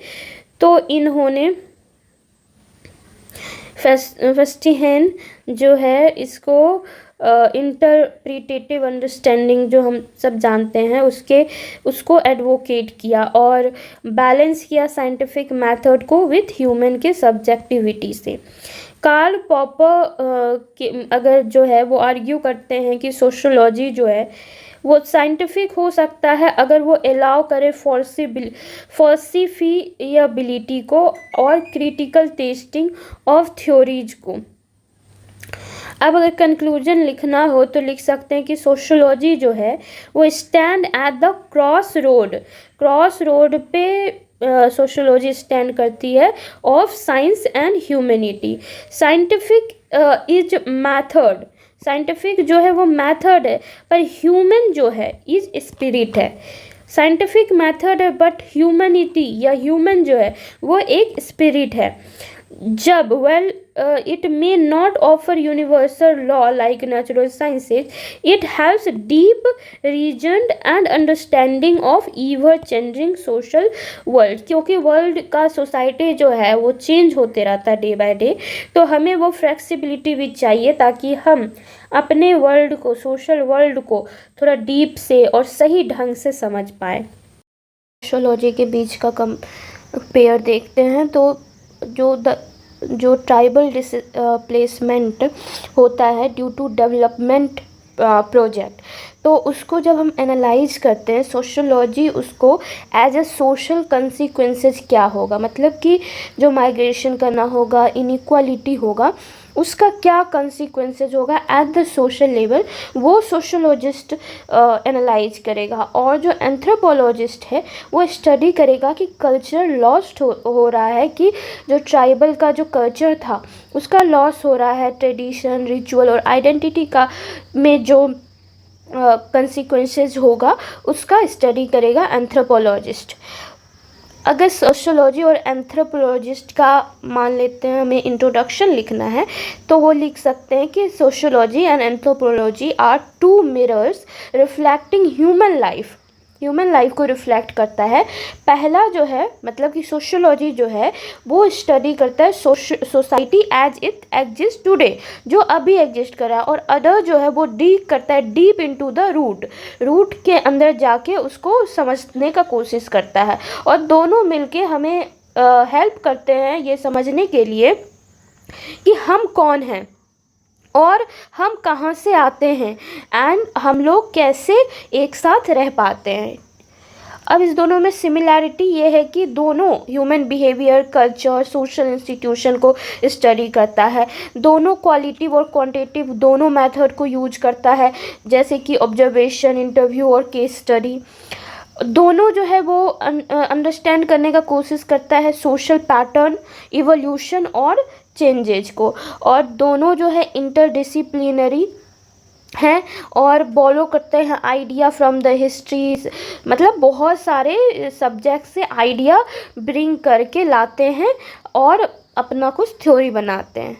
तो इन्होंने फेस्टिहेन जो है इसको इंटरप्रिटेटिव अंडरस्टैंडिंग जो हम सब जानते हैं उसको एडवोकेट किया और बैलेंस किया साइंटिफिक मेथड को विथ ह्यूमन के सब्जेक्टिविटी से। कार्ल पॉपर अगर जो है वो आर्ग्यू करते हैं कि सोशियोलॉजी जो है वो साइंटिफिक हो सकता है अगर वो अलाउ करे फॉल्सिफिएबिलिटी को और क्रिटिकल टेस्टिंग ऑफ थ्योरीज को। अब अगर कंक्लूजन लिखना हो तो लिख सकते हैं कि सोशियोलॉजी जो है वो stand at the cross road पे सोशियोलॉजी स्टैंड करती है of science and humanity. Scientific is method, scientific जो है वो मेथड है, पर ह्यूमन जो है इज स्पिरिट है। साइंटिफिक मेथड है बट ह्यूमैनिटी या ह्यूमन जो है वो एक स्पिरिट है। जब it may not offer universal law like natural sciences, it helps deep reasoned and understanding of ever changing social world। क्योंकि वर्ल्ड का सोसाइटी जो है वो चेंज होते रहता है डे बाय डे, तो हमें वो फ्लेक्सिबिलिटी भी चाहिए ताकि हम अपने वर्ल्ड को, सोशल वर्ल्ड को थोड़ा डीप से और सही ढंग से समझ पाए। सोशोलॉजी के बीच का कंपेयर देखते हैं तो जो ट्राइबल प्लेसमेंट होता है ड्यू टू डेवलपमेंट प्रोजेक्ट, तो उसको जब हम एनालाइज करते हैं सोशोलॉजी, उसको एज अ सोशल कंसिक्वेंसेस क्या होगा, मतलब कि जो माइग्रेशन करना होगा, इनइक्वालिटी होगा, उसका क्या कंसिक्वेंसेस होगा एट द सोशल लेवल, वो सोशोलॉजिस्ट एनालाइज करेगा। और जो एंथ्रोपोलॉजिस्ट है वो स्टडी करेगा कि कल्चर लॉस्ट हो रहा है, कि जो ट्राइबल का जो कल्चर था उसका लॉस हो रहा है, ट्रेडिशन, रिचुअल और आइडेंटिटी का में जो कंसिक्वेंसेस होगा उसका स्टडी करेगा एंथ्रोपोलॉजिस्ट। अगर सोशोलॉजी और एंथ्रोपोलॉजिस्ट का मान लेते हैं हमें इंट्रोडक्शन लिखना है, तो वो लिख सकते हैं कि sociology and anthropology are two mirrors reflecting human life को रिफ्लेक्ट करता है। पहला जो है मतलब कि सोशोलॉजी जो है वो स्टडी करता है society as it exist today, जो अभी एग्जिस्ट कर रहा है, और अदर जो है वो डीप करता है डीप इनटू द रूट के अंदर जाके उसको समझने का कोशिश करता है। और दोनों मिलके हमें हेल्प करते हैं ये समझने के लिए कि हम कौन हैं और हम कहाँ से आते हैं एंड हम लोग कैसे एक साथ रह पाते हैं। अब इस दोनों में सिमिलैरिटी ये है कि दोनों human behaviour, culture, social institution को स्टडी करता है। दोनों क्वालिटिव और क्वांटिटेटिव दोनों मेथड को यूज करता है, जैसे कि ऑब्जर्वेशन, इंटरव्यू और केस स्टडी। दोनों जो है वो अंडरस्टैंड करने का कोशिश करता है सोशल पैटर्न, इवोल्यूशन और चेंजेज को। और दोनों जो है इंटरडिसिप्लिनरी हैं और फॉलो करते हैं आइडिया फ्रॉम द हिस्ट्रीज, मतलब बहुत सारे सब्जेक्ट से आइडिया ब्रिंग करके लाते हैं और अपना कुछ थ्योरी बनाते हैं।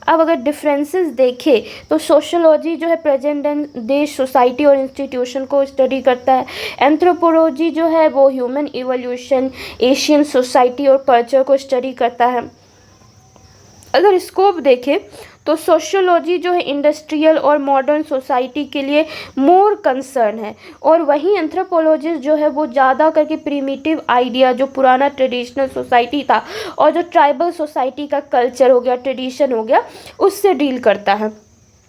अब अगर डिफरेंसेस देखें तो सोशोलॉजी जो है प्रेजेंट देश, सोसाइटी और इंस्टीट्यूशन को स्टडी करता है। एंथ्रोपोलॉजी जो है वो ह्यूमन इवोल्यूशन, एशियन सोसाइटी और कल्चर को स्टडी करता है। अगर स्कोप देखें तो सोशियोलॉजी जो है इंडस्ट्रियल और मॉडर्न सोसाइटी के लिए मोर कंसर्न है, और वहीं एंथ्रोपोलॉजिस्ट जो है वो ज़्यादा करके प्रिमिटिव आइडिया, जो पुराना ट्रेडिशनल सोसाइटी था और जो ट्राइबल सोसाइटी का कल्चर हो गया, ट्रेडिशन हो गया, उससे डील करता है।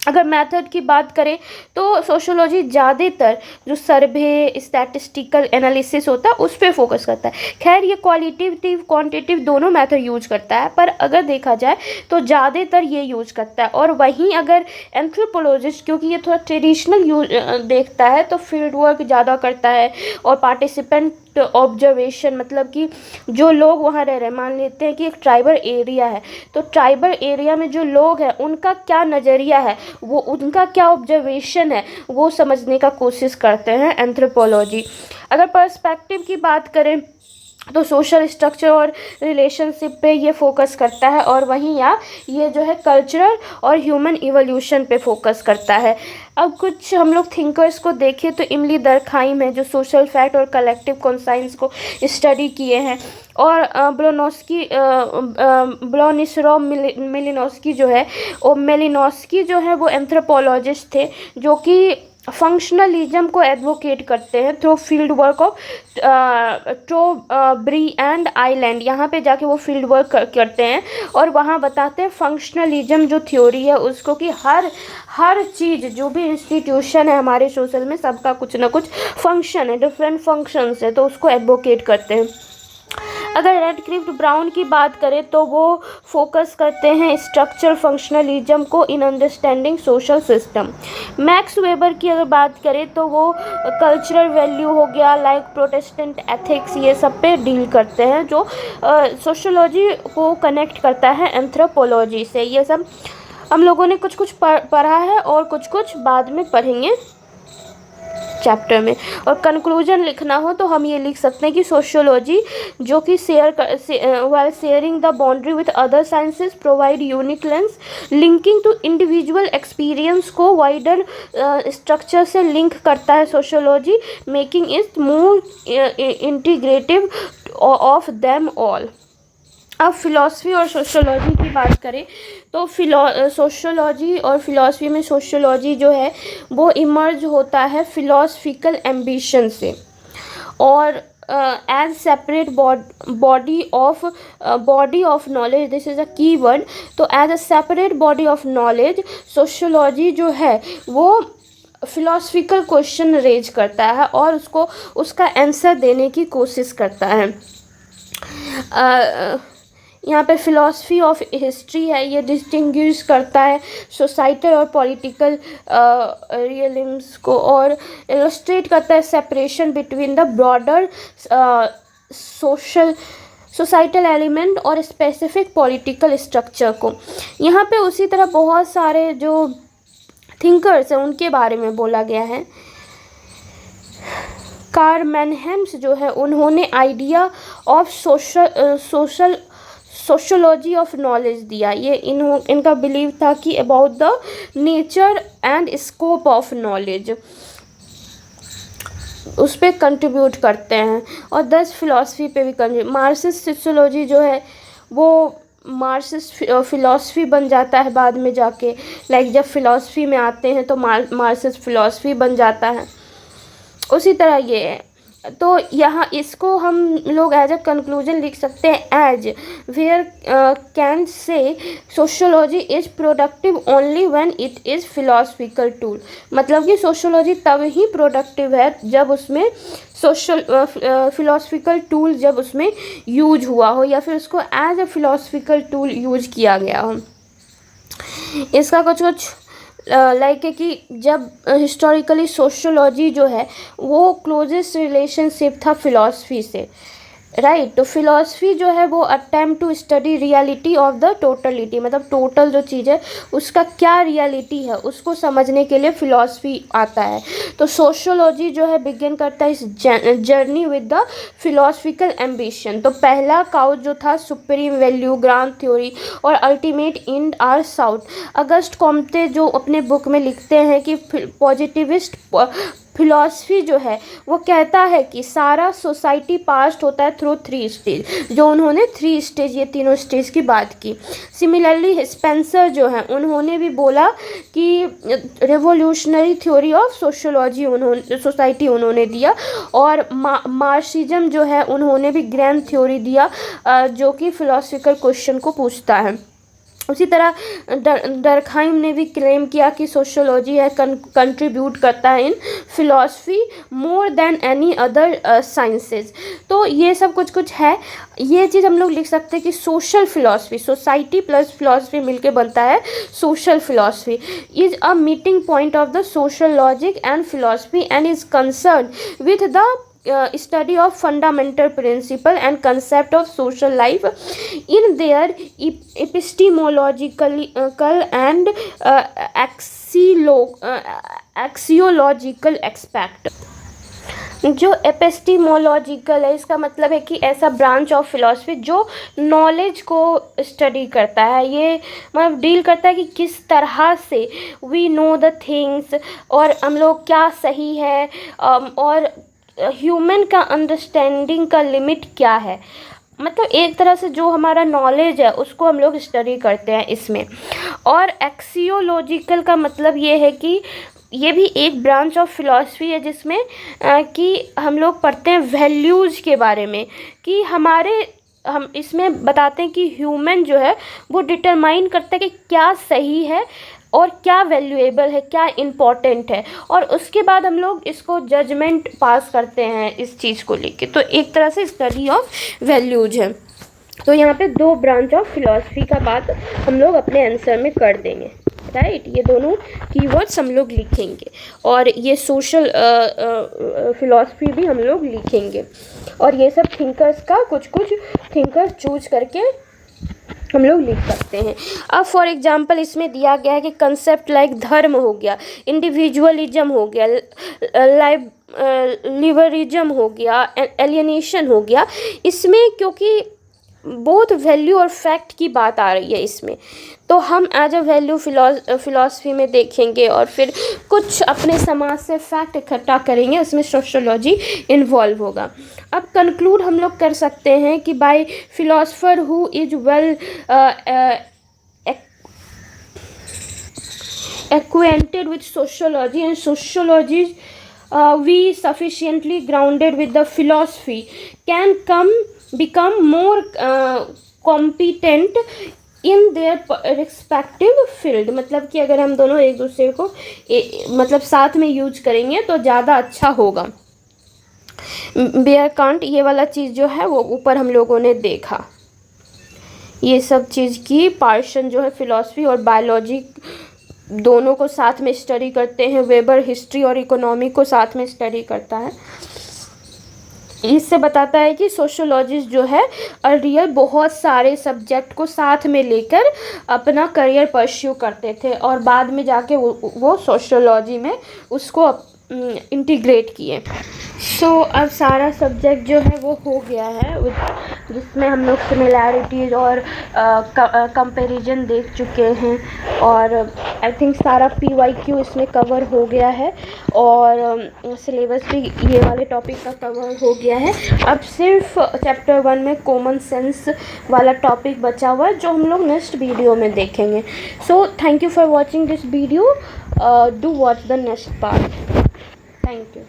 अगर मेथड की बात करें तो सोशोलॉजी ज़्यादातर जो सर्वे, स्टैटिस्टिकल एनालिसिस होता है उस पर फोकस करता है। खैर ये क्वालिटेटिव क्वांटिटेटिव दोनों मेथड यूज करता है, पर अगर देखा जाए तो ज़्यादातर ये यूज करता है। और वहीं अगर एंथ्रोपोलॉजिस्ट, क्योंकि ये थोड़ा ट्रेडिशनल यूज देखता है, तो फील्ड वर्क ज़्यादा करता है और पार्टिसिपेंट ऑब्जर्वेशन, मतलब कि जो लोग वहाँ रह रहे हैं, मान लेते हैं कि एक ट्राइबल एरिया है, तो ट्राइबल एरिया में जो लोग हैं उनका क्या नज़रिया है, वो उनका क्या ऑब्जर्वेशन है, वो समझने का कोशिश करते हैं एंथ्रोपोलॉजी। अगर पर्सपेक्टिव की बात करें तो सोशल स्ट्रक्चर और रिलेशनशिप पे ये फोकस करता है, और वहीं ये जो है कल्चरल और ह्यूमन इवोल्यूशन पे फोकस करता है। अब कुछ हम लोग थिंकर्स को देखें तो इमली दरखाइम है, जो सोशल फैक्ट और कलेक्टिव कॉन्साइंस को स्टडी किए हैं, और ब्रोनिस्लॉव मेलिनोस्की जो है, और मेलिनोस्की जो है वो एंथ्रोपोलॉजिस्ट थे जो कि फंक्शनलिज्म को एडवोकेट करते हैं through field work of Trobriand island. यहाँ पे जाके वो फील्ड वर्क करते हैं और वहाँ बताते हैं फंक्शनलिज्म जो थ्योरी है उसको, कि हर चीज़, जो भी इंस्टीट्यूशन है हमारे सोशल में, सबका कुछ ना कुछ फंक्शन है, डिफरेंट फंक्शंस है, तो उसको एडवोकेट करते हैं। अगर रेडक्लिफ ब्राउन की बात करें तो वो फोकस करते हैं स्ट्रक्चरल फंक्शनलिज्म को in understanding social system. Max weber की अगर बात करें तो वो कल्चरल वैल्यू हो गया, लाइक प्रोटेस्टेंट एथिक्स, ये सब पे डील करते हैं, जो सोशोलॉजी को कनेक्ट करता है एंथ्रोपोलॉजी से। ये सब हम लोगों ने कुछ कुछ पढ़ा है और कुछ कुछ बाद में पढ़ेंगे चैप्टर में। और कंक्लूजन लिखना हो तो हम ये लिख सकते हैं कि सोशियोलॉजी जो कि while sharing the boundary with other sciences provide unique lens linking to individual experience को वाइडर स्ट्रक्चर से लिंक करता है sociology, making it more integrative of them all. अब फिलॉसफी और सोशियोलॉजी की बात करें तो सोशियोलॉजी और फिलॉसफी में सोशियोलॉजी जो है वो इमर्ज होता है फिलॉसफिकल एम्बिशन से, और as separate body of knowledge, this is a key word. तो as a separate body of knowledge, sociology जो है वो फिलोसफिकल क्वेश्चन रेज करता है और उसको उसका आंसर देने की कोशिश करता है. यहाँ पे फिलॉसफी ऑफ हिस्ट्री है, ये डिस्टिंग्विश करता है सोसाइटल और पॉलिटिकल रियलिम्स को और इलस्ट्रेट करता है separation between the broader societal element और स्पेसिफिक पॉलिटिकल स्ट्रक्चर को. यहाँ पे उसी तरह बहुत सारे जो थिंकर्स हैं उनके बारे में बोला गया है. कार्ल मैनहेम्स जो है उन्होंने idea of sociology of knowledge दिया. ये इनका बिलीव था कि about the nature and scope of knowledge उस पर कंट्रीब्यूट करते हैं और 10 फिलॉसफी पे भी कंट्रीब्यूट. मार्क्सिस्ट सोशियोलॉजी जो है वो मार्क्सिस्ट फिलॉसफी बन जाता है बाद में जाके. लाइक जब फिलॉसफी में आते हैं तो मार्क्सिस्ट फिलॉसफी बन जाता है. उसी तरह ये है. तो यहाँ इसको हम लोग एज अ कंक्लूजन लिख सकते हैं as where can say sociology is productive only when it is philosophical tool. मतलब कि सोशियोलॉजी तब ही प्रोडक्टिव है जब उसमें फिलोसफिकल टूल जब उसमें यूज हुआ हो या फिर उसको as a philosophical tool use किया गया हो. इसका कुछ लाइक है कि जब हिस्टोरिकली सोशियोलॉजी जो है वो क्लोजेस्ट रिलेशनशिप था फिलॉसफी से, राइट. तो फिलॉसफी जो है वो attempt to study reality of the totality, मतलब टोटल जो चीज़ है उसका क्या रियलिटी है उसको समझने के लिए फिलॉसफी आता है. तो सोशियोलॉजी जो है बिगिन करता है इस journey with the philosophical ambition. तो पहला काउच जो था सुप्रीम वैल्यू, ग्रांड थ्योरी और ultimate end are sought. Auguste Comte जो अपने बुक में लिखते हैं कि पॉजिटिविस्ट फिलॉसफी जो है वो कहता है कि सारा सोसाइटी पास्ट होता है थ्रू 3 स्टेज. जो उन्होंने 3 स्टेज, ये तीनों स्टेज की बात की. सिमिलरली स्पेंसर जो है उन्होंने भी बोला कि revolutionary theory of sociology society उन्होंने दिया. और मार्क्सिज्म जो है उन्होंने भी ग्रैंड थ्योरी दिया जो कि फिलोसफिकल क्वेश्चन को पूछता है. उसी तरह डर्कहाइम ने भी क्लेम किया कि सोशियोलॉजी है कंट्रीब्यूट करता है in philosophy more than any other sciences. तो ये सब कुछ है. ये चीज़ हम लोग लिख सकते हैं कि social philosophy, society plus philosophy मिलके बनता है social philosophy. Is a meeting point of the social logic and philosophy and is concern with the study of fundamental principle and concept of social life in their epistemological and axiological aspect. जो एपिस्टीमोलॉजिकल है इसका मतलब है कि ऐसा branch of philosophy जो knowledge को study करता है. ये मतलब डील करता है कि किस तरह से वी नो द थिंग्स और हम लोग क्या सही है और ह्यूमन का अंडरस्टैंडिंग का लिमिट क्या है. मतलब एक तरह से जो हमारा नॉलेज है उसको हम लोग स्टडी करते हैं इसमें. और एक्सियोलॉजिकल का मतलब ये है कि ये भी एक ब्रांच ऑफ फिलॉसफी है जिसमें कि हम लोग पढ़ते हैं वैल्यूज़ के बारे में कि हम इसमें बताते हैं कि ह्यूमन जो है वो डिटरमाइन करता है कि क्या सही है और क्या वैल्यूएबल है, क्या इम्पोर्टेंट है, और उसके बाद हम लोग इसको जजमेंट पास करते हैं इस चीज़ को लेके. तो एक तरह से स्टडी ऑफ वैल्यूज है. तो यहाँ पे 2 ब्रांच ऑफ फिलॉसफी का बात हम लोग अपने आंसर में कर देंगे, राइट. ये दोनों कीवर्ड्स हम लोग लिखेंगे और ये सोशल फिलॉसफी भी हम लोग लिखेंगे. और ये सब थिंकर्स का कुछ थिंकर्स चूज करके हम लोग लिख सकते हैं. अब फॉर एग्जांपल इसमें दिया गया है कि कंसेप्ट लाइक धर्म हो गया, इंडिविजुअलिज्म हो गया, लिबरलिज्म हो गया, एलियनेशन हो गया. इसमें क्योंकि बहुत वैल्यू और फैक्ट की बात आ रही है इसमें, तो हम एज अ वैल्यू फिलॉसफी में देखेंगे और फिर कुछ अपने समाज से फैक्ट इकट्ठा करेंगे, उसमें सोशियोलॉजी इन्वॉल्व होगा. अब कंक्लूड हम लोग कर सकते हैं कि by philosopher who is well acquainted with sociology and sociology we sufficiently grounded with the philosophy can become more competent in their respective field. मतलब कि अगर हम दोनों एक दूसरे को मतलब साथ में यूज करेंगे तो ज़्यादा अच्छा होगा। बेयर कांट ये वाला चीज़ जो है वो ऊपर हम लोगों ने देखा, ये सब चीज़ की पार्शन जो है फिलॉसफी और बायोलॉजी दोनों को साथ में स्टडी करते हैं। वेबर हिस्ट्री और इकोनॉमी को साथ में स्टडी करता है। इससे बताता है कि सोशियोलॉजिस्ट जो है अर्लियर बहुत सारे सब्जेक्ट को साथ में लेकर अपना करियर परस्यू करते थे और बाद में जाके वो सोशियोलॉजी में उसको इंटीग्रेट किए। सो अब सारा सब्जेक्ट जो है वो हो गया है, जिसमें हम लोग सिमिलैरिटीज़ और कंपैरिजन देख चुके हैं और आई थिंक सारा PYQ इसमें कवर हो गया है और सिलेबस भी ये वाले टॉपिक का कवर हो गया है। अब सिर्फ चैप्टर 1 में कॉमन सेंस वाला टॉपिक बचा हुआ है जो हम लोग नेक्स्ट वीडियो में देखेंगे। So thank you for watching this video, do watch the next part. Thank you.